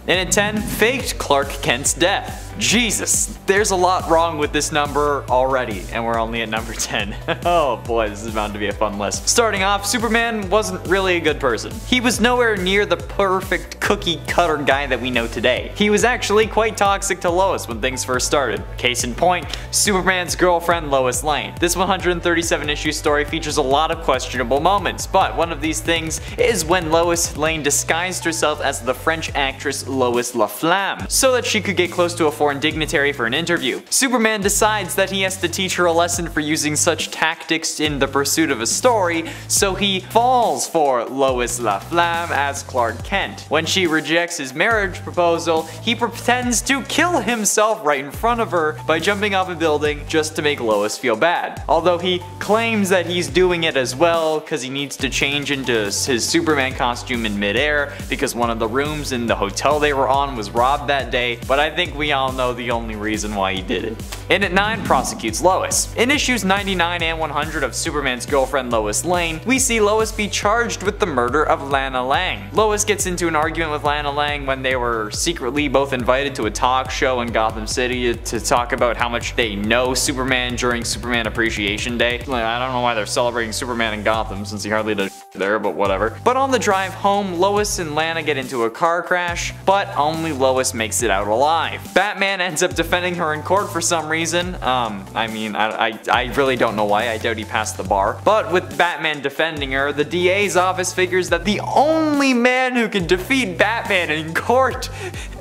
And at 10, faked Clark Kent's death. Jesus, there's a lot wrong with this number already, and we're only at number 10. Oh boy, this is bound to be a fun list. Starting off, Superman wasn't really a good person. He was nowhere near the perfect cookie cutter guy that we know today. He was actually quite toxic to Lois when things first started. Case in point, Superman's girlfriend Lois Lane. This 137 issue story features a lot of questionable moments, but one of these things is when Lois Lane disguised herself as the French actress Lois Laflamme so that she could get close to a foreign dignitary for an interview. Superman decides that he has to teach her a lesson for using such tactics in the pursuit of a story, so he falls for Lois Laflamme as Clark Kent. When she rejects his marriage proposal, he pretends to kill himself right in front of her by jumping off a building just to make Lois feel bad. Although he claims that he's doing it as well because he needs to change into his Superman costume in midair because one of the rooms in the hotel they were on was robbed that day, but I think we all know the only reason why he did it. And at 9, prosecutes Lois. In issues 99 and 100 of Superman's girlfriend Lois Lane, we see Lois be charged with the murder of Lana Lang. Lois gets into an argument with Lana Lang when they were secretly both invited to a talk show in Gotham City to talk about how much they know Superman during Superman Appreciation Day. I don't know why they're celebrating Superman in Gotham since he hardly does there, but whatever. But on the drive home, Lois and Lana get into a car crash, but only Lois makes it out alive. Batman ends up defending her in court for some reason. I really don't know why. I doubt he passed the bar. But with Batman defending her, the DA's office figures that the only man who can defeat Batman in court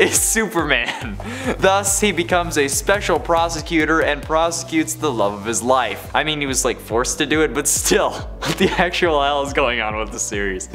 is Superman. Thus, he becomes a special prosecutor and prosecutes the love of his life. I mean, he was like forced to do it, but still, what the actual hell is going on with the series?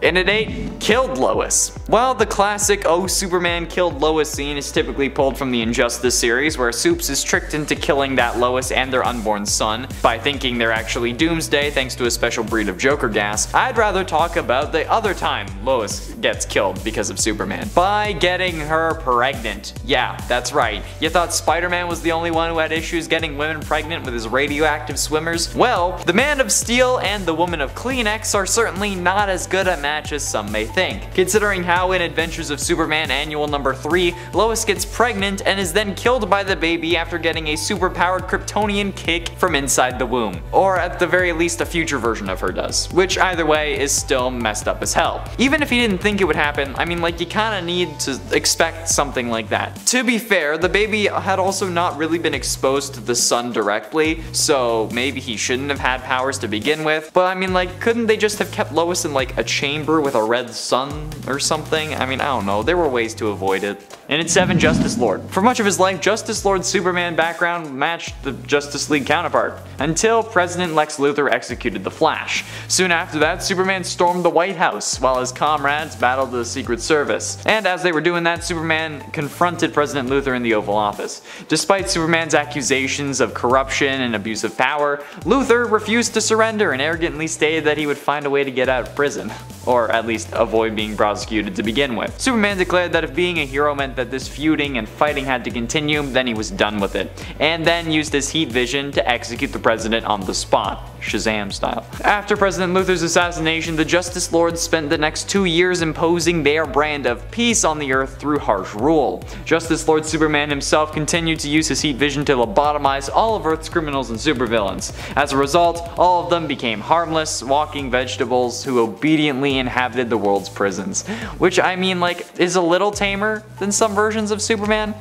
And at 8, killed Lois. While the classic "Oh, Superman killed Lois" scene is typically pulled from the Injustice series, where Supes is tricked into killing that Lois and their unborn son by thinking they're actually Doomsday thanks to a special breed of Joker gas, I'd rather talk about the other time Lois gets killed because of Superman. By getting her pregnant. Yeah, that's right. You thought Spider-Man was the only one who had issues getting women pregnant with his radioactive swimmers? Well, the Man of Steel and the Woman of Kleenex are certainly not as good at match as some may think, considering how in Adventures of Superman Annual number 3, Lois gets pregnant and is then killed by the baby after getting a superpowered Kryptonian kick from inside the womb. Or at the very least a future version of her does, which either way is still messed up as hell. Even if you didn't think it would happen, I mean, like, you kinda need to expect something like that. To be fair, the baby had also not really been exposed to the sun directly, so maybe he shouldn't have had powers to begin with, but I mean, like, couldn't they just have kept Lois in like a chamber with a red sun or something? I mean, I don't know, there were ways to avoid it. And at 7, Justice Lord. For much of his life, Justice Lord's Superman background matched the Justice League counterpart, until President Lex Luthor executed the Flash. Soon after that, Superman stormed the White House, while his comrades battled the Secret Service. And as they were doing that, Superman confronted President Luthor in the Oval Office. Despite Superman's accusations of corruption and abuse of power, Luthor refused to surrender and arrogantly stated that he would find a way to get out of prison. Or at least avoid being prosecuted to begin with. Superman declared that if being a hero meant that this feuding and fighting had to continue, then he was done with it, and then used his heat vision to execute the president on the spot, Shazam style. After President Luthor's assassination, the Justice Lords spent the next 2 years imposing their brand of peace on the Earth through harsh rule. Justice Lord Superman himself continued to use his heat vision to lobotomize all of Earth's criminals and supervillains. As a result, all of them became harmless, walking vegetables who obediently inhabited the world's prisons. Which, I mean, like, is a little tamer than some versions of Superman.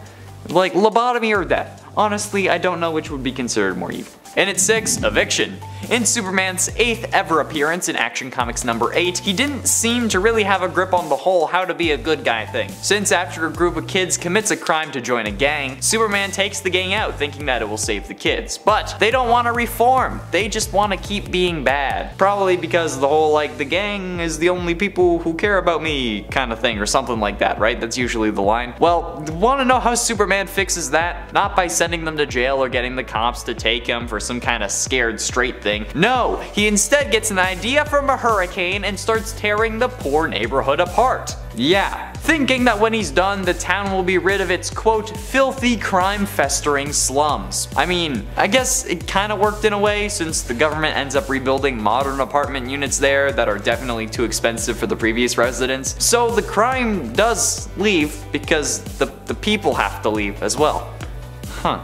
Like, lobotomy or death. Honestly, I don't know which would be considered more evil. And at 6, Eviction. In Superman's 8th ever appearance in Action Comics number 8, he didn't seem to really have a grip on the whole how to be a good guy thing. Since after a group of kids commits a crime to join a gang, Superman takes the gang out thinking that it will save the kids. But they don't want to reform, they just want to keep being bad. Probably because the whole like, the gang is the only people who care about me kind of thing or something like that, right? That's usually the line. Well, want to know how Superman fixes that? Not by sending them to jail or getting the cops to take him for some kind of scared straight thing. No, he instead gets an idea from a hurricane and starts tearing the poor neighborhood apart. Yeah, thinking that when he's done, the town will be rid of its quote, filthy crime-festering slums. I mean, I guess it kinda worked in a way, since the government ends up rebuilding modern apartment units there that are definitely too expensive for the previous residents. So the crime does leave because the people have to leave as well. Huh.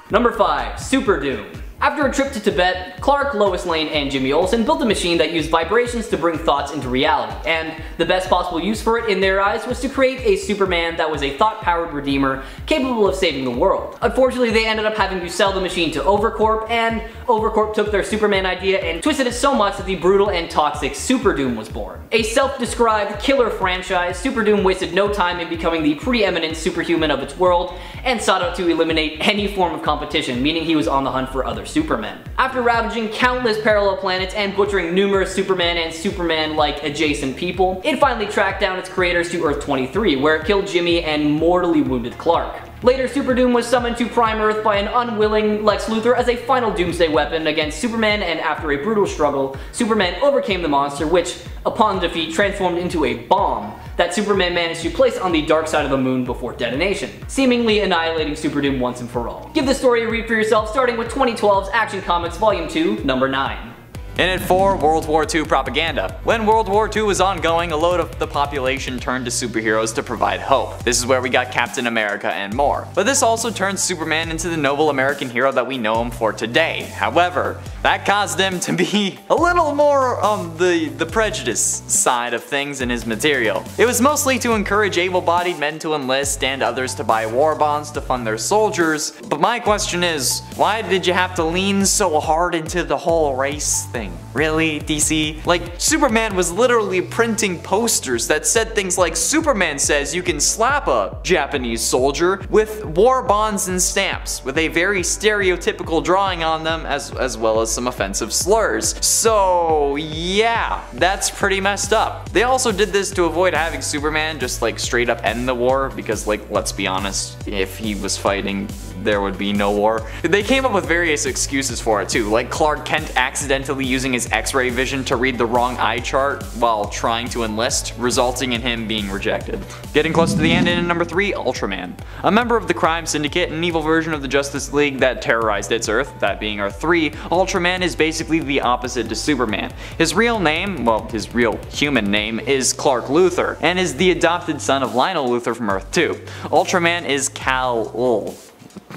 Number 5. Super Doom. After a trip to Tibet, Clark, Lois Lane, and Jimmy Olsen built a machine that used vibrations to bring thoughts into reality, and the best possible use for it in their eyes was to create a Superman that was a thought-powered redeemer capable of saving the world. Unfortunately, they ended up having to sell the machine to Overcorp, and Overcorp took their Superman idea and twisted it so much that the brutal and toxic Super Doom was born. A self-described killer franchise, Super Doom wasted no time in becoming the preeminent superhuman of its world, and sought out to eliminate any form of competition, meaning he was on the hunt for other Supermen. After ravaging countless parallel planets and butchering numerous Superman and Superman-like adjacent people, it finally tracked down its creators to Earth 23, where it killed Jimmy and mortally wounded Clark. Later, Super Doom was summoned to Prime Earth by an unwilling Lex Luthor as a final doomsday weapon against Superman, and after a brutal struggle, Superman overcame the monster, which, upon defeat, transformed into a bomb that Superman managed to place on the dark side of the moon before detonation, seemingly annihilating Super Doom once and for all. Give the story a read for yourself, starting with 2012's Action Comics Volume 2, number 9. In it for World War II propaganda. When World War II was ongoing, a load of the population turned to superheroes to provide hope. This is where we got Captain America and more. But this also turned Superman into the noble American hero that we know him for today. However, that caused him to be a little more on the prejudice side of things in his material. It was mostly to encourage able-bodied men to enlist and others to buy war bonds to fund their soldiers. But my question is, why did you have to lean so hard into the whole race thing? Really, DC? Like, Superman was literally printing posters that said things like, Superman says you can slap a Japanese soldier with war bonds and stamps, with a very stereotypical drawing on them as well as some offensive slurs. So yeah, that's pretty messed up. They also did this to avoid having Superman just like straight up end the war, because like, let's be honest, if he was fighting, there would be no war. They came up with various excuses for it too, like Clark Kent accidentally using his X-ray vision to read the wrong eye chart while trying to enlist, resulting in him being rejected. Getting close to the end, in number 3, Ultraman. A member of the crime syndicate, an evil version of the Justice League that terrorized its Earth, that being Earth 3, Ultraman is basically the opposite to Superman. His real name, well, his real human name, is Clark Luthor, and is the adopted son of Lionel Luthor from Earth 2. Ultraman is Kal-El,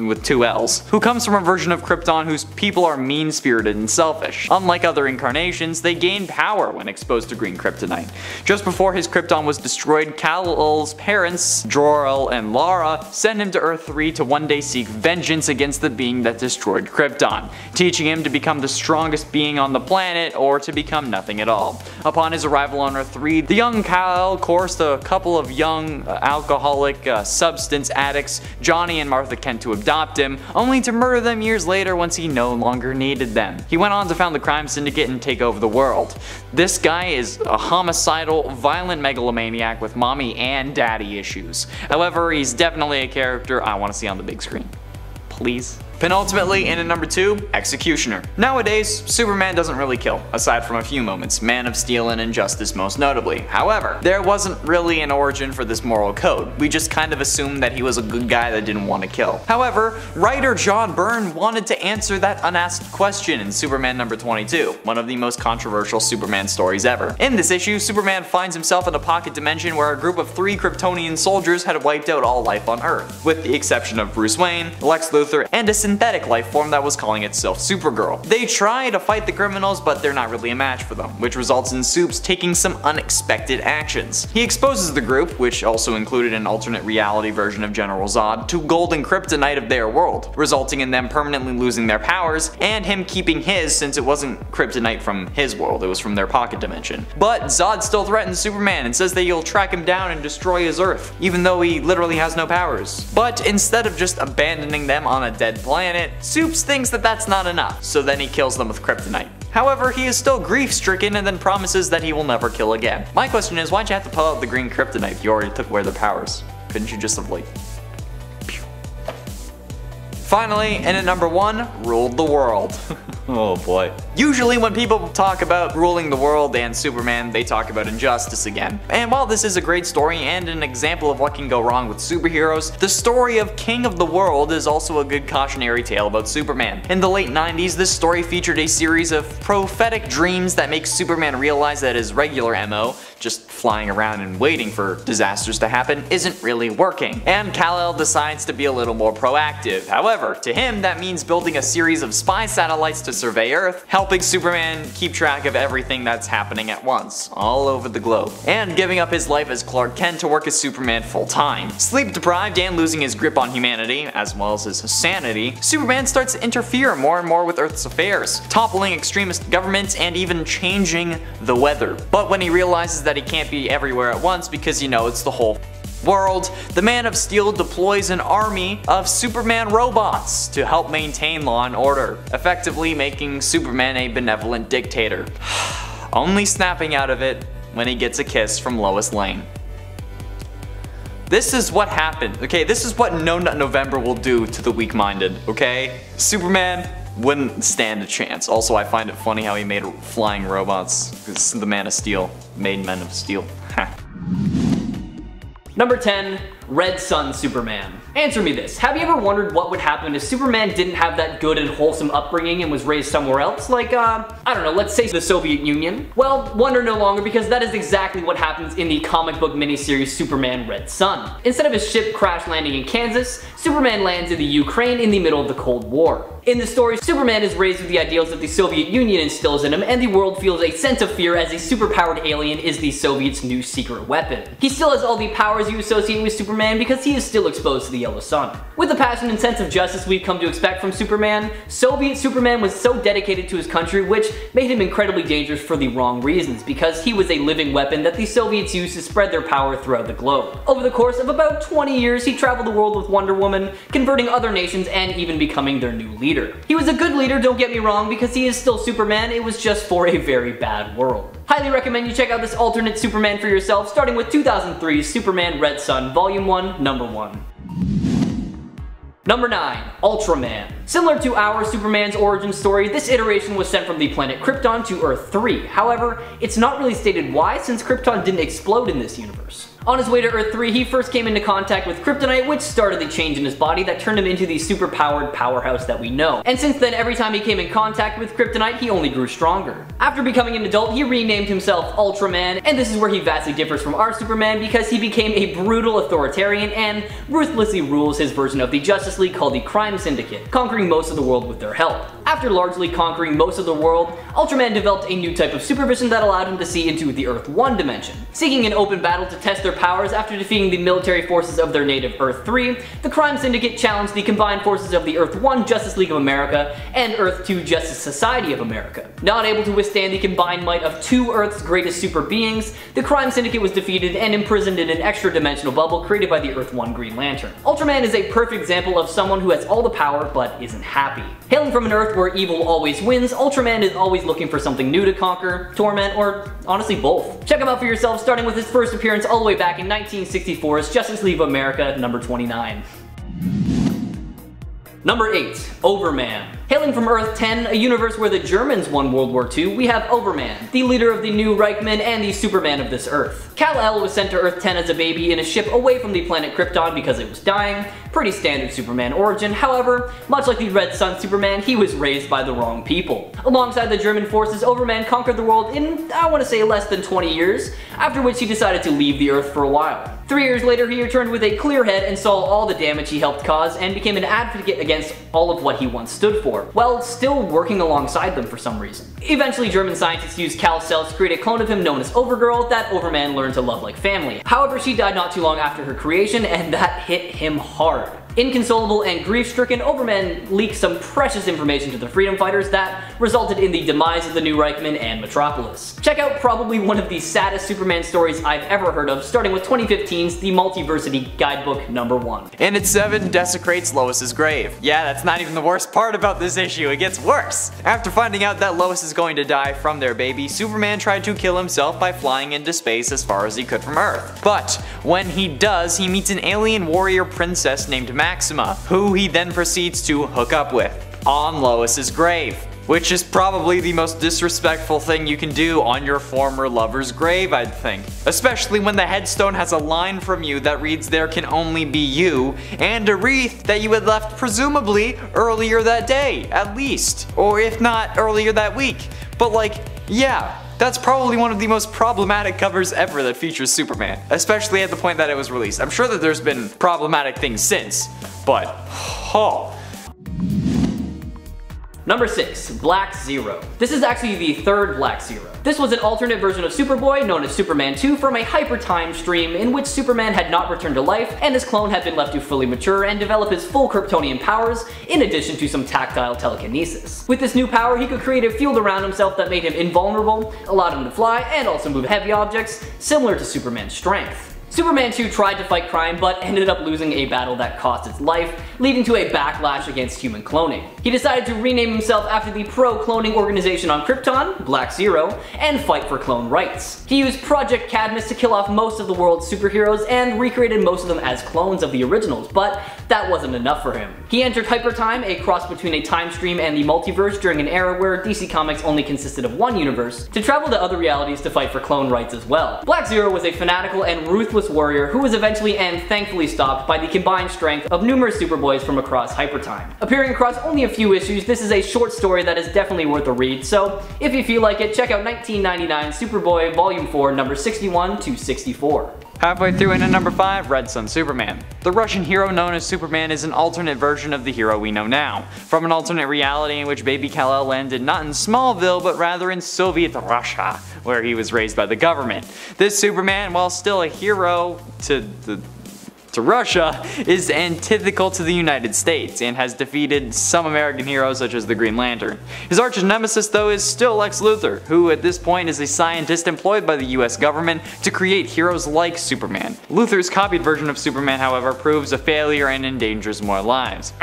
with 2 L's, who comes from a version of Krypton whose people are mean-spirited and selfish. Unlike other incarnations, they gain power when exposed to green kryptonite. Just before his Krypton was destroyed, Kal-El's parents, Jor-El and Lara, sent him to Earth 3 to one day seek vengeance against the being that destroyed Krypton, teaching him to become the strongest being on the planet or to become nothing at all. Upon his arrival on Earth 3, the young Kal-El coerced a couple of young alcoholic substance addicts, Johnny and Martha Kent, to adopt him, only to murder them years later once he no longer needed them. He went on to found the crime syndicate and take over the world. This guy is a homicidal, violent megalomaniac with mommy and daddy issues. However, he's definitely a character I want to see on the big screen. Please. Penultimately, in at number 2, Executioner. Nowadays, Superman doesn't really kill, aside from a few moments, Man of Steel and Injustice most notably. However, there wasn't really an origin for this moral code. We just kind of assumed that he was a good guy that didn't want to kill. However, writer John Byrne wanted to answer that unasked question in Superman number 22, one of the most controversial Superman stories ever. In this issue, Superman finds himself in a pocket dimension where a group of 3 Kryptonian soldiers had wiped out all life on Earth, with the exception of Bruce Wayne, Lex Luthor, and a synthetic life form that was calling itself Supergirl. They try to fight the criminals, but they're not really a match for them, which results in Supes taking some unexpected actions. He exposes the group, which also included an alternate reality version of General Zod, to golden kryptonite of their world, resulting in them permanently losing their powers, and him keeping his since it wasn't kryptonite from his world, it was from their pocket dimension. But Zod still threatens Superman and says that he'll track him down and destroy his Earth, even though he literally has no powers. But instead of just abandoning them on a dead planet, Supes thinks that that's not enough, so then he kills them with kryptonite. However, he is still grief-stricken and then promises that he will never kill again. My question is, why'd you have to pull out the green kryptonite if you already took away their powers? Couldn't you just have like... Pew. Finally, and at number 1, ruled the world. Oh boy. Usually when people talk about ruling the world and Superman, they talk about injustice again. And while this is a great story and an example of what can go wrong with superheroes, the story of King of the World is also a good cautionary tale about Superman. In the late 90s, this story featured a series of prophetic dreams that make Superman realize that his regular MO, just flying around and waiting for disasters to happen, isn't really working. And Kal-El decides to be a little more proactive. However, to him that means building a series of spy satellites to survey Earth, helping Superman keep track of everything that's happening at once, all over the globe, and giving up his life as Clark Kent to work as Superman full time. Sleep deprived and losing his grip on humanity, as well as his sanity, Superman starts to interfere more and more with Earth's affairs, toppling extremist governments and even changing the weather. But when he realizes that he can't be everywhere at once because, you know, it's the whole world, the Man of Steel deploys an army of Superman robots to help maintain law and order, effectively making Superman a benevolent dictator. Only snapping out of it when he gets a kiss from Lois Lane. This is what happened, okay? This is what No Nut November will do to the weak-minded, okay? Superman wouldn't stand a chance. Also, I find it funny how he made flying robots, because the Man of Steel made Men of Steel. Number 10. Red Sun Superman. Answer me this, have you ever wondered what would happen if Superman didn't have that good and wholesome upbringing and was raised somewhere else? Like, I don't know, let's say the Soviet Union? Well, wonder no longer, because that is exactly what happens in the comic book miniseries Superman Red Sun. Instead of his ship crash landing in Kansas, Superman lands in the Ukraine in the middle of the Cold War. In the story, Superman is raised with the ideals that the Soviet Union instills in him, and the world feels a sense of fear as a superpowered alien is the Soviets' new secret weapon. He still has all the powers you associate with Superman because he is still exposed to the yellow sun. With the passion and sense of justice we've come to expect from Superman, Soviet Superman was so dedicated to his country, which made him incredibly dangerous for the wrong reasons, because he was a living weapon that the Soviets used to spread their power throughout the globe. Over the course of about 20 years, he traveled the world with Wonder Woman, converting other nations and even becoming their new leader. He was a good leader, don't get me wrong, because he is still Superman, it was just for a very bad world. Highly recommend you check out this alternate Superman for yourself, starting with 2003's Superman Red Sun Volume 1, Number 1. Number 9. Ultraman. Similar to our Superman's origin story, this iteration was sent from the planet Krypton to Earth 3. However, it's not really stated why, since Krypton didn't explode in this universe. On his way to Earth 3, he first came into contact with kryptonite, which started the change in his body that turned him into the super-powered powerhouse that we know. And since then, every time he came in contact with kryptonite, he only grew stronger. After becoming an adult, he renamed himself Ultraman, and this is where he vastly differs from our Superman because he became a brutal authoritarian and ruthlessly rules his version of the Justice League called the Crime Syndicate, conquering most of the world with their help. After largely conquering most of the world, Ultraman developed a new type of supervision that allowed him to see into the Earth 1 dimension. Seeking an open battle to test their powers after defeating the military forces of their native Earth 3, the Crime Syndicate challenged the combined forces of the Earth 1 Justice League of America and Earth 2 Justice Society of America. Not able to withstand the combined might of two Earth's greatest super beings, the Crime Syndicate was defeated and imprisoned in an extra-dimensional bubble created by the Earth 1 Green Lantern. Ultraman is a perfect example of someone who has all the power but isn't happy. Hailing from an Earth where evil always wins, Ultraman is always looking for something new to conquer, torment, or honestly both. Check him out for yourself, starting with his first appearance all the way back in 1964's Justice League of America number 29. Number 8. Overman. Hailing from Earth 10, a universe where the Germans won World War II, we have Overman, the leader of the new Reichman and the Superman of this Earth. Kal-El was sent to Earth 10 as a baby in a ship away from the planet Krypton because it was dying. Pretty standard Superman origin, however, much like the Red Sun Superman, he was raised by the wrong people. Alongside the German forces, Overman conquered the world in, I want to say, less than 20 years, after which he decided to leave the Earth for a while. 3 years later, he returned with a clear head and saw all the damage he helped cause and became an advocate against all of what he once stood for, while still working alongside them for some reason. Eventually, German scientists used Kal cells to create a clone of him known as Overgirl that Overman learned to love like family. However, she died not too long after her creation, and that hit him hard. Inconsolable and grief-stricken, Overman leaked some precious information to the freedom fighters that resulted in the demise of the new Reichman and Metropolis. Check out probably one of the saddest Superman stories I've ever heard of, starting with 2015's The Multiversity Guidebook number 1. And at 7, desecrates Lois's grave. Yeah, that's not even the worst part about this issue, it gets worse. After finding out that Lois is going to die from their baby, Superman tried to kill himself by flying into space as far as he could from Earth. But when he does, he meets an alien warrior princess named Maxima, who he then proceeds to hook up with on Lois's grave. which is probably the most disrespectful thing you can do on your former lover's grave, I'd think. Especially when the headstone has a line from you that reads "There can only be you," and a wreath that you had left presumably earlier that day, at least. Or if not, earlier that week. But like, yeah. That's probably one of the most problematic covers ever that features Superman, especially at the point that it was released. I'm sure that there's been problematic things since, but oh. Number 6. Black Zero. This is actually the third Black Zero. This was an alternate version of Superboy known as Superman 2 from a hyper time stream in which Superman had not returned to life and his clone had been left to fully mature and develop his full Kryptonian powers in addition to some tactile telekinesis. With this new power, he could create a field around himself that made him invulnerable, allowed him to fly, and also move heavy objects, similar to Superman's strength. Superman 2 tried to fight crime, but ended up losing a battle that cost its life, leading to a backlash against human cloning. He decided to rename himself after the pro-cloning organization on Krypton, Black Zero, and fight for clone rights. He used Project Cadmus to kill off most of the world's superheroes and recreated most of them as clones of the originals, but that wasn't enough for him. He entered Hypertime, a cross between a time stream and the multiverse during an era where DC Comics only consisted of one universe, to travel to other realities to fight for clone rights as well. Black Zero was a fanatical and ruthless warrior who was eventually and thankfully stopped by the combined strength of numerous Superboys from across Hypertime. Appearing across only a few issues, this is a short story that is definitely worth a read, so if you feel like it, check out 1999 Superboy Volume 4, number 61 to 64. Halfway through into number 5, Red Sun Superman. The Russian hero known as Superman is an alternate version of the hero we know now, from an alternate reality in which baby Kal-El landed not in Smallville but rather in Soviet Russia, where he was raised by the government. This Superman, while still a hero to Russia, is antithetical to the United States and has defeated some American heroes such as the Green Lantern. His arch nemesis though is still Lex Luthor, who at this point is a scientist employed by the US government to create heroes like Superman. Luthor's copied version of Superman, however, proves a failure and endangers more lives.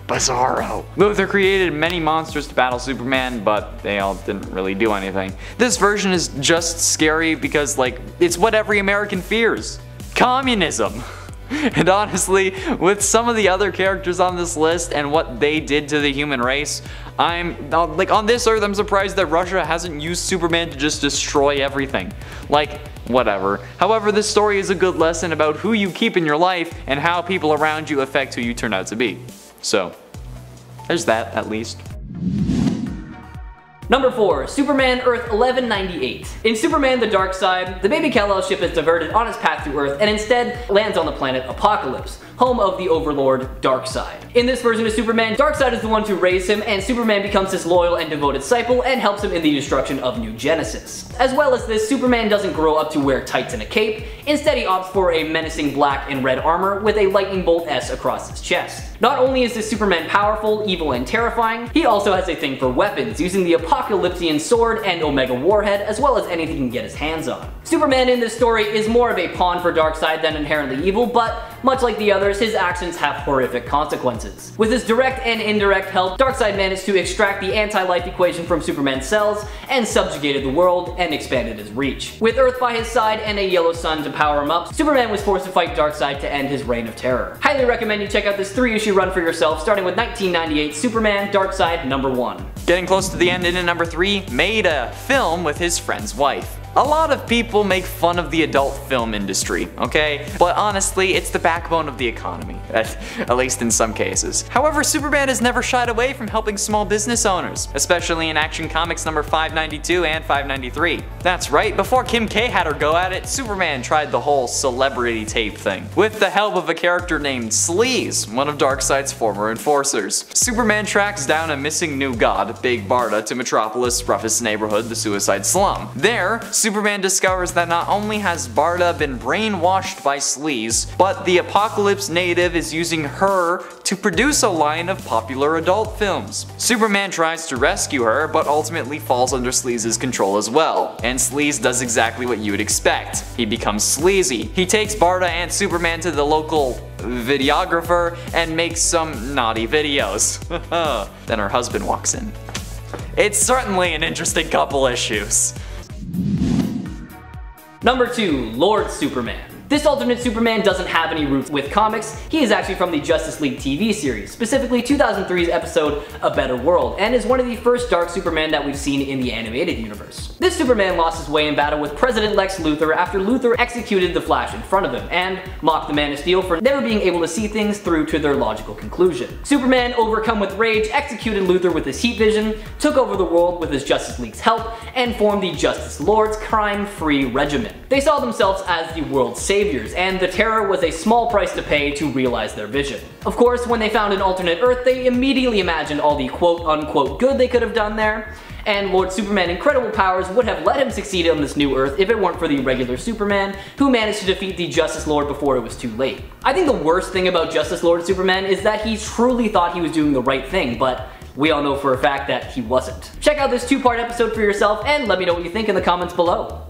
Bizarro. Luthor created many monsters to battle Superman, but they all didn't really do anything. This version is just scary because, like, it's what every American fears. Communism. And honestly, with some of the other characters on this list and what they did to the human race, on this earth I'm surprised that Russia hasn't used Superman to just destroy everything. Like, whatever. However, this story is a good lesson about who you keep in your life and how people around you affect who you turn out to be. So, there's that at least. Number 4. Superman Earth 1198. In Superman the Dark Side, the baby Kal-El ship is diverted on its path to Earth and instead lands on the planet Apocalypse, home of the Overlord Darkseid. In this version of Superman, Darkseid is the one to raise him, and Superman becomes his loyal and devoted disciple and helps him in the destruction of New Genesis. As well as this, Superman doesn't grow up to wear tights and a cape. Instead, he opts for a menacing black and red armor with a lightning bolt S across his chest. Not only is this Superman powerful, evil, and terrifying, he also has a thing for weapons, using the Apocalypsean sword and Omega Warhead, as well as anything he can get his hands on. Superman in this story is more of a pawn for Darkseid than inherently evil, but much like the others, his actions have horrific consequences. With his direct and indirect help, Darkseid managed to extract the anti-life equation from Superman's cells and subjugated the world and expanded his reach. With Earth by his side and a yellow sun to power him up, Superman was forced to fight Darkseid to end his reign of terror. Highly recommend you check out this 3-issue run for yourself, starting with 1998 Superman Darkseid number 1. Getting close to the end, into number 3, made a film with his friend's wife. A lot of people make fun of the adult film industry, okay? But honestly, it's the backbone of the economy, at least in some cases. However, Superman has never shied away from helping small business owners, especially in Action Comics number 592 and 593. That's right, before Kim K had her go at it, Superman tried the whole celebrity tape thing, with the help of a character named Sleaze, one of Darkseid's former enforcers. Superman tracks down a missing new god, Big Barda, to Metropolis' roughest neighborhood, the Suicide Slum. There, Superman discovers that not only has Barda been brainwashed by Sleaze, but the Apocalypse native is using her to produce a line of popular adult films. Superman tries to rescue her, but ultimately falls under Sleaze's control as well. And Sleaze does exactly what you would expect. He becomes sleazy. He takes Barda and Superman to the local videographer and makes some naughty videos. Then her husband walks in. It's certainly an interesting couple issues. Number 2. Lord Superman. This alternate Superman doesn't have any roots with comics. He is actually from the Justice League TV series, specifically 2003's episode A Better World, and is one of the first Dark Superman that we've seen in the animated universe. This Superman lost his way in battle with President Lex Luthor after Luthor executed the Flash in front of him, and mocked the Man of Steel for never being able to see things through to their logical conclusion. Superman, overcome with rage, executed Luthor with his heat vision, took over the world with his Justice League's help, and formed the Justice Lord's crime-free regiment. They saw themselves as the world's saviors, and the Terror was a small price to pay to realize their vision. Of course, when they found an alternate Earth, they immediately imagined all the quote-unquote good they could have done there, and Lord Superman's incredible powers would have let him succeed on this new Earth if it weren't for the regular Superman, who managed to defeat the Justice Lord before it was too late. I think the worst thing about Justice Lord Superman is that he truly thought he was doing the right thing, but we all know for a fact that he wasn't. Check out this two-part episode for yourself and let me know what you think in the comments below.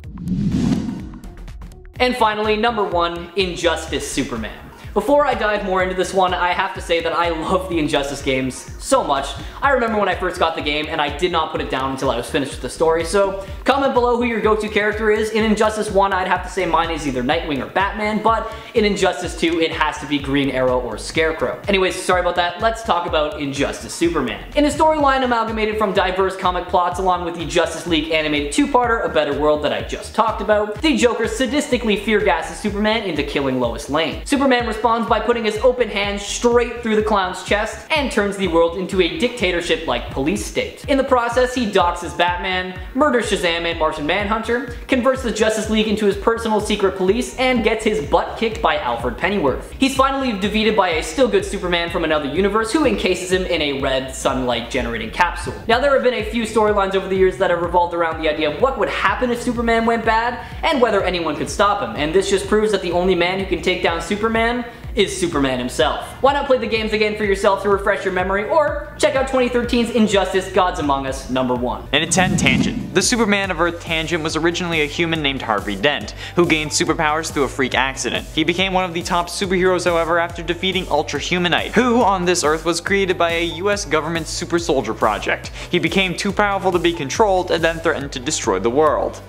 And finally, number 1, Injustice Superman. Before I dive more into this one, I have to say that I love the Injustice games so much. I remember when I first got the game and I did not put it down until I was finished with the story, so comment below who your go-to character is. In Injustice 1, I'd have to say mine is either Nightwing or Batman, but in Injustice 2, it has to be Green Arrow or Scarecrow. Anyways, sorry about that, let's talk about Injustice Superman. In a storyline amalgamated from diverse comic plots along with the Justice League animated two-parter, A Better World, that I just talked about, the Joker sadistically fear-gasses Superman into killing Lois Lane. Superman responds by putting his open hand straight through the clown's chest and turns the world into a dictatorship-like police state. In the process, he doxes Batman, murders Shazam and Martian Manhunter, converts the Justice League into his personal secret police, and gets his butt kicked by Alfred Pennyworth. He's finally defeated by a still good Superman from another universe who encases him in a red sunlight generating capsule. Now, there have been a few storylines over the years that have revolved around the idea of what would happen if Superman went bad and whether anyone could stop him, and this just proves that the only man who can take down Superman is Superman himself. Why not play the games again for yourself to refresh your memory, or check out 2013's Injustice Gods Among Us #1. And a 10 tangent. The Superman of Earth Tangent was originally a human named Harvey Dent, who gained superpowers through a freak accident. He became one of the top superheroes, however, after defeating Ultra Humanite, who on this Earth was created by a US government super soldier project. He became too powerful to be controlled and then threatened to destroy the world.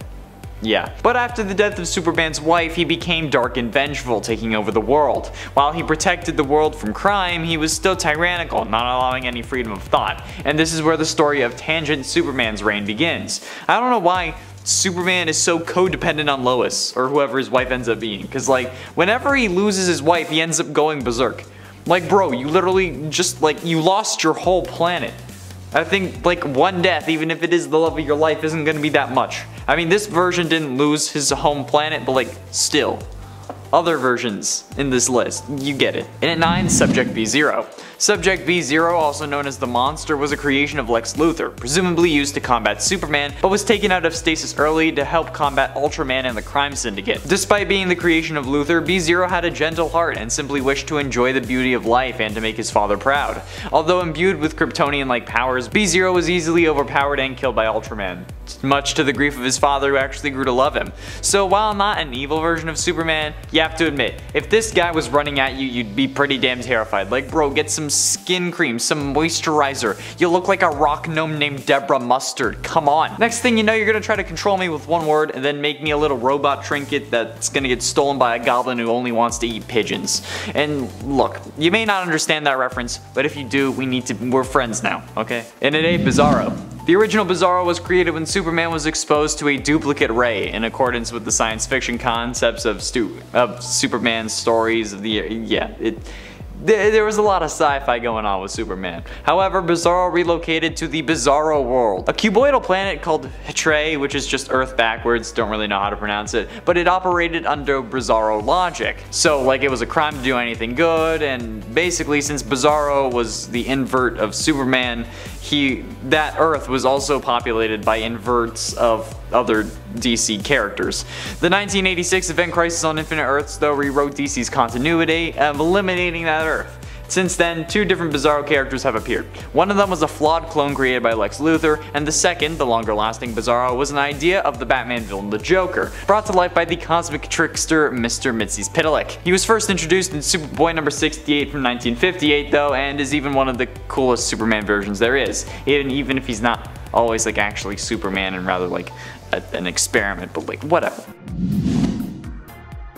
Yeah. But after the death of Superman's wife, he became dark and vengeful, taking over the world. While he protected the world from crime, he was still tyrannical, not allowing any freedom of thought. And this is where the story of Tangent Superman's reign begins. I don't know why Superman is so codependent on Lois, or whoever his wife ends up being, cause like, whenever he loses his wife, he ends up going berserk. Like bro, you literally just you lost your whole planet. I think like one death, even if it is the love of your life, isn't gonna be that much. I mean, this version didn't lose his home planet, but like still. Other versions in this list, you get it. And at 9, Subject B-Zero. Subject B-Zero, also known as the Monster, was a creation of Lex Luthor, presumably used to combat Superman, but was taken out of stasis early to help combat Ultraman and the Crime Syndicate. Despite being the creation of Luthor, B-Zero had a gentle heart and simply wished to enjoy the beauty of life and to make his father proud. Although imbued with Kryptonian-like powers, B-Zero was easily overpowered and killed by Ultraman, much to the grief of his father, who actually grew to love him. So while not an evil version of Superman, you have to admit, if this guy was running at you, you'd be pretty damn terrified. Like bro, get some skin cream, some moisturizer. You look like a rock gnome named Deborah Mustard, come on. Next thing you know, you're gonna try to control me with one word and then make me a little robot trinket that's gonna get stolen by a goblin who only wants to eat pigeons. And look, you may not understand that reference, but if you do, we're friends now, okay? And at 8, Bizarro. The original Bizarro was created when Superman was exposed to a duplicate ray, in accordance with the science fiction concepts of Superman's stories of the year. There was a lot of sci-fi going on with Superman. However, Bizarro relocated to the Bizarro world, a cuboidal planet called Hatre, which is just Earth backwards, don't really know how to pronounce it, but it operated under Bizarro logic. So like it was a crime to do anything good, and basically since Bizarro was the invert of Superman, that Earth was also populated by inverts of other DC characters. The 1986 Event Crisis on Infinite Earths though rewrote DC's continuity, eliminating that Earth. Since then, 2 different Bizarro characters have appeared. One of them was a flawed clone created by Lex Luthor, and the second, the longer lasting Bizarro, was an idea of the Batman villain the Joker, brought to life by the cosmic trickster Mr. Mxyzptlk. He was first introduced in Superboy number 68 from 1958 though, and is even one of the coolest Superman versions there is, even if he's not always like actually Superman and rather like an experiment, but like whatever.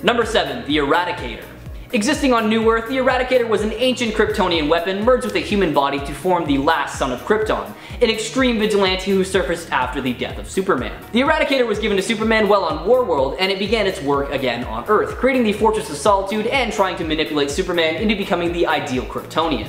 Number 7. The Eradicator. Existing on New Earth, the Eradicator was an ancient Kryptonian weapon merged with a human body to form the last son of Krypton, an extreme vigilante who surfaced after the death of Superman. The Eradicator was given to Superman while on Warworld, and it began its work again on Earth, creating the Fortress of Solitude and trying to manipulate Superman into becoming the ideal Kryptonian.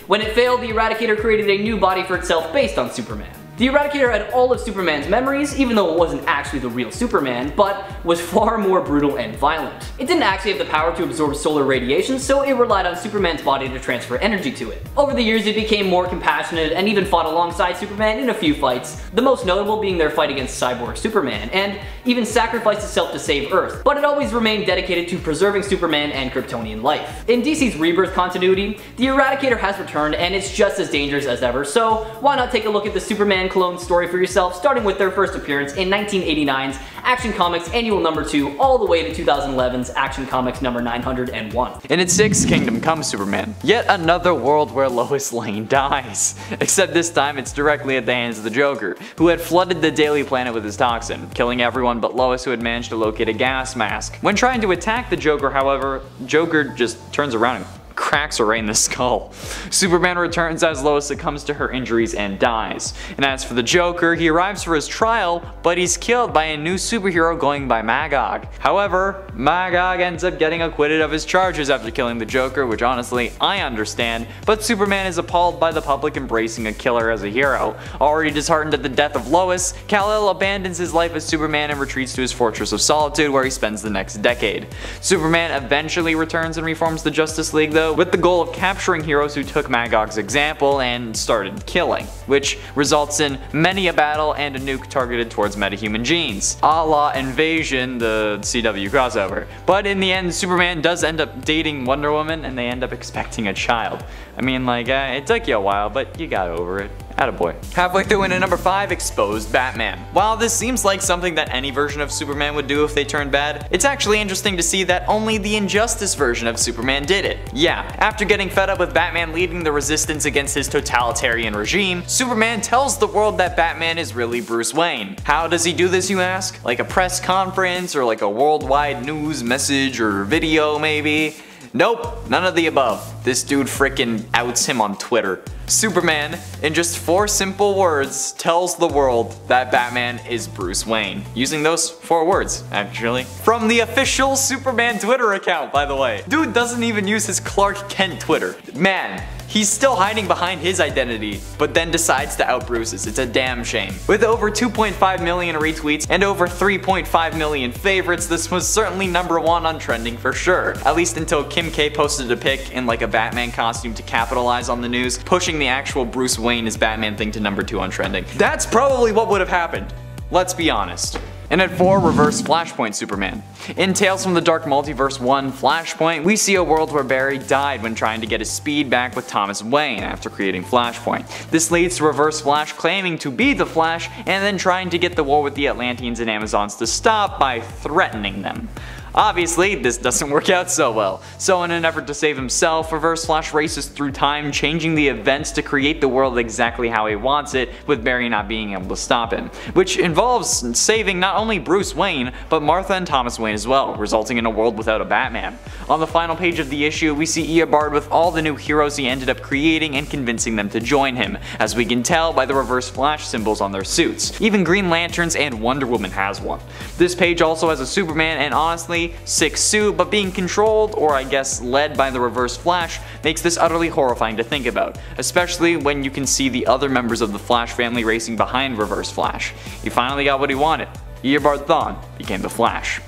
When it failed, the Eradicator created a new body for itself based on Superman. The Eradicator had all of Superman's memories, even though it wasn't actually the real Superman, but was far more brutal and violent. It didn't actually have the power to absorb solar radiation, so it relied on Superman's body to transfer energy to it. Over the years, it became more compassionate and even fought alongside Superman in a few fights, the most notable being their fight against Cyborg Superman, and even sacrificed itself to save Earth, but it always remained dedicated to preserving Superman and Kryptonian life. In DC's Rebirth continuity, the Eradicator has returned and it's just as dangerous as ever, so why not take a look at the Superman clone story for yourself, starting with their first appearance in 1989's Action Comics Annual number 2 all the way to 2011's Action Comics number 901. In its 6th Kingdom comes Superman. Yet another world where Lois Lane dies. Except this time it's directly at the hands of the Joker, who had flooded the Daily Planet with his toxin, killing everyone but Lois, who had managed to locate a gas mask. When trying to attack the Joker, however, Joker just turns around and cracks her right in the skull. Superman returns as Lois succumbs to her injuries and dies. And as for the Joker, he arrives for his trial, but he's killed by a new superhero going by Magog. However, Magog ends up getting acquitted of his charges after killing the Joker, which honestly, I understand, but Superman is appalled by the public embracing a killer as a hero. Already disheartened at the death of Lois, Kal-El abandons his life as Superman and retreats to his Fortress of Solitude, where he spends the next decade. Superman eventually returns and reforms the Justice League, though, with the goal of capturing heroes who took Magog's example and started killing, which results in many a battle and a nuke targeted towards metahuman genes, a la Invasion, the CW crossover. But in the end, Superman does end up dating Wonder Woman and they end up expecting a child. I mean, like, it took you a while, but you got over it. Attaboy. Halfway through into number 5, Exposed Batman. While this seems like something that any version of Superman would do if they turned bad, it's actually interesting to see that only the Injustice version of Superman did it. Yeah, after getting fed up with Batman leading the resistance against his totalitarian regime, Superman tells the world that Batman is really Bruce Wayne. How does he do this, you ask? Like a press conference, or like a worldwide news message or video maybe? Nope, none of the above. This dude frickin' outs him on Twitter. Superman, in just 4 simple words, tells the world that Batman is Bruce Wayne. Using those 4 words, actually. From the official Superman Twitter account, by the way. Dude doesn't even use his Clark Kent Twitter. Man, he's still hiding behind his identity, but then decides to out Bruce's. It's a damn shame. With over 2.5 million retweets and over 3.5 million favorites, this was certainly number 1 on trending for sure. At least until Kim K posted a pic in like a Batman costume to capitalize on the news, pushing the actual Bruce Wayne as Batman thing to number 2 on trending. That's probably what would have happened. Let's be honest. And at 4, Reverse Flashpoint Superman. In Tales from the Dark Multiverse 1 Flashpoint, we see a world where Barry died when trying to get his speed back with Thomas Wayne after creating Flashpoint. This leads to Reverse Flash claiming to be the Flash and then trying to get the war with the Atlanteans and Amazons to stop by threatening them. Obviously, this doesn't work out so well, so in an effort to save himself, Reverse Flash races through time, changing the events to create the world exactly how he wants it, with Barry not being able to stop him. Which involves saving not only Bruce Wayne, but Martha and Thomas Wayne as well, resulting in a world without a Batman. On the final page of the issue, we see Eobard with all the new heroes he ended up creating and convincing them to join him, as we can tell by the Reverse Flash symbols on their suits. Even Green Lanterns and Wonder Woman has one. This page also has a Superman, and honestly, sick suit, but being controlled, or I guess led by the Reverse Flash, makes this utterly horrifying to think about, especially when you can see the other members of the Flash family racing behind Reverse Flash. He finally got what he wanted. Eobard Thawne became the Flash.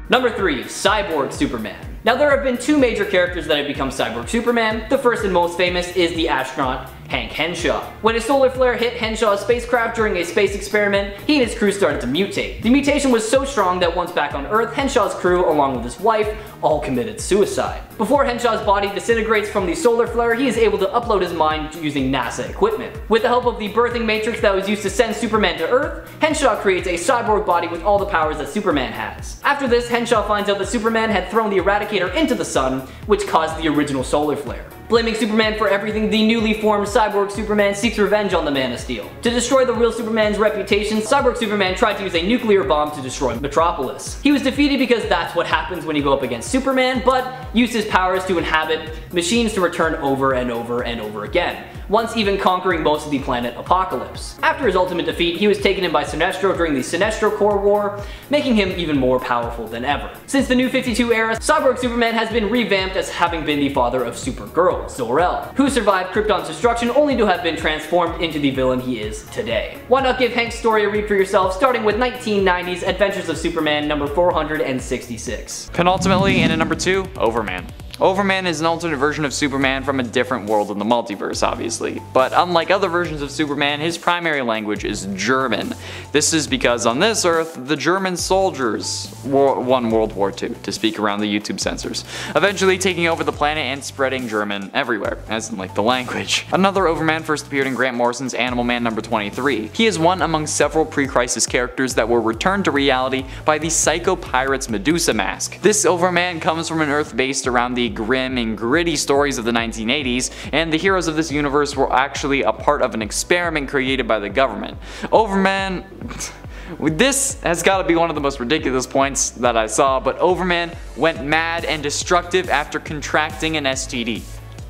Number 3. Cyborg Superman. Now there have been 2 major characters that have become Cyborg Superman. The first and most famous is the astronaut Hank Henshaw. When a solar flare hit Henshaw's spacecraft during a space experiment, he and his crew started to mutate. The mutation was so strong that once back on Earth, Henshaw's crew, along with his wife, all committed suicide. Before Henshaw's body disintegrates from the solar flare, he is able to upload his mind using NASA equipment. With the help of the birthing matrix that was used to send Superman to Earth, Henshaw creates a cyborg body with all the powers that Superman has. After this, Henshaw finds out that Superman had thrown the Eradicator into the sun, which caused the original solar flare. Blaming Superman for everything, the newly formed Cyborg Superman seeks revenge on the Man of Steel. To destroy the real Superman's reputation, Cyborg Superman tried to use a nuclear bomb to destroy Metropolis. He was defeated because that's what happens when you go up against Superman, but used his powers to inhabit machines to return over and over and over again, once even conquering most of the planet Apocalypse. After his ultimate defeat, he was taken in by Sinestro during the Sinestro Corps War, making him even more powerful than ever. Since the New 52 era, Cyborg Superman has been revamped as having been the father of Supergirl, Zor-El, who survived Krypton's destruction only to have been transformed into the villain he is today. Why not give Hank's story a read for yourself, starting with 1990's Adventures of Superman number 466. Penultimately, and at number 2, Overman. Overman is an alternate version of Superman from a different world in the multiverse, obviously. But unlike other versions of Superman, his primary language is German. This is because on this Earth, the German soldiers won World War II, to speak around the YouTube censors, eventually taking over the planet and spreading German everywhere, as in like the language. Another Overman first appeared in Grant Morrison's Animal Man number 23. He is one among several pre-crisis characters that were returned to reality by the Psycho Pirate's Medusa mask. This Overman comes from an Earth based around the grim and gritty stories of the 1980s, and the heroes of this universe were actually a part of an experiment created by the government. Overman... This has got to be one of the most ridiculous points that I saw, but Overman went mad and destructive after contracting an STD.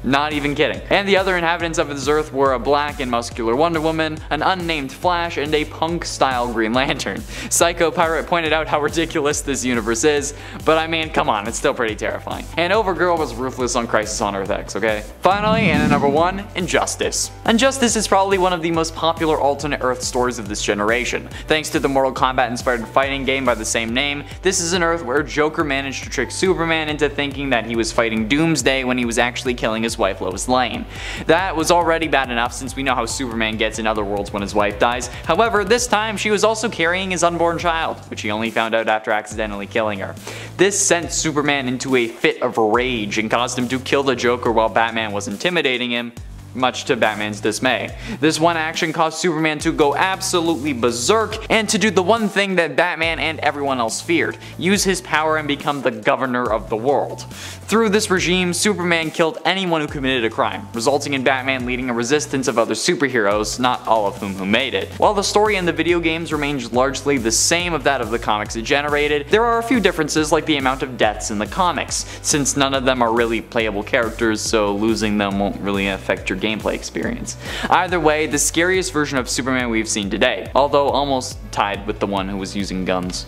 Not even kidding. And the other inhabitants of this Earth were a black and muscular Wonder Woman, an unnamed Flash, and a punk-style Green Lantern. Psycho Pirate pointed out how ridiculous this universe is, but I mean, come on, it's still pretty terrifying. And Overgirl was ruthless on Crisis on Earth X, okay? Finally, and at number 1, Injustice. Injustice is probably one of the most popular alternate Earth stories of this generation. Thanks to the Mortal Kombat-inspired fighting game by the same name, this is an Earth where Joker managed to trick Superman into thinking that he was fighting Doomsday when he was actually killing his wife Lois Lane. That was already bad enough since we know how Superman gets in other worlds when his wife dies. However, this time she was also carrying his unborn child, which he only found out after accidentally killing her. This sent Superman into a fit of rage and caused him to kill the Joker while Batman was intimidating him, much to Batman's dismay. This one action caused Superman to go absolutely berserk and to do the one thing that Batman and everyone else feared, use his power and become the governor of the world. Through this regime, Superman killed anyone who committed a crime, resulting in Batman leading a resistance of other superheroes, not all of whom made it. While the story in the video games remains largely the same of that of the comics it generated, there are a few differences like the amount of deaths in the comics, since none of them are really playable characters, so losing them won't really affect your gameplay experience. Either way, the scariest version of Superman we've seen today, although almost tied with the one who was using guns.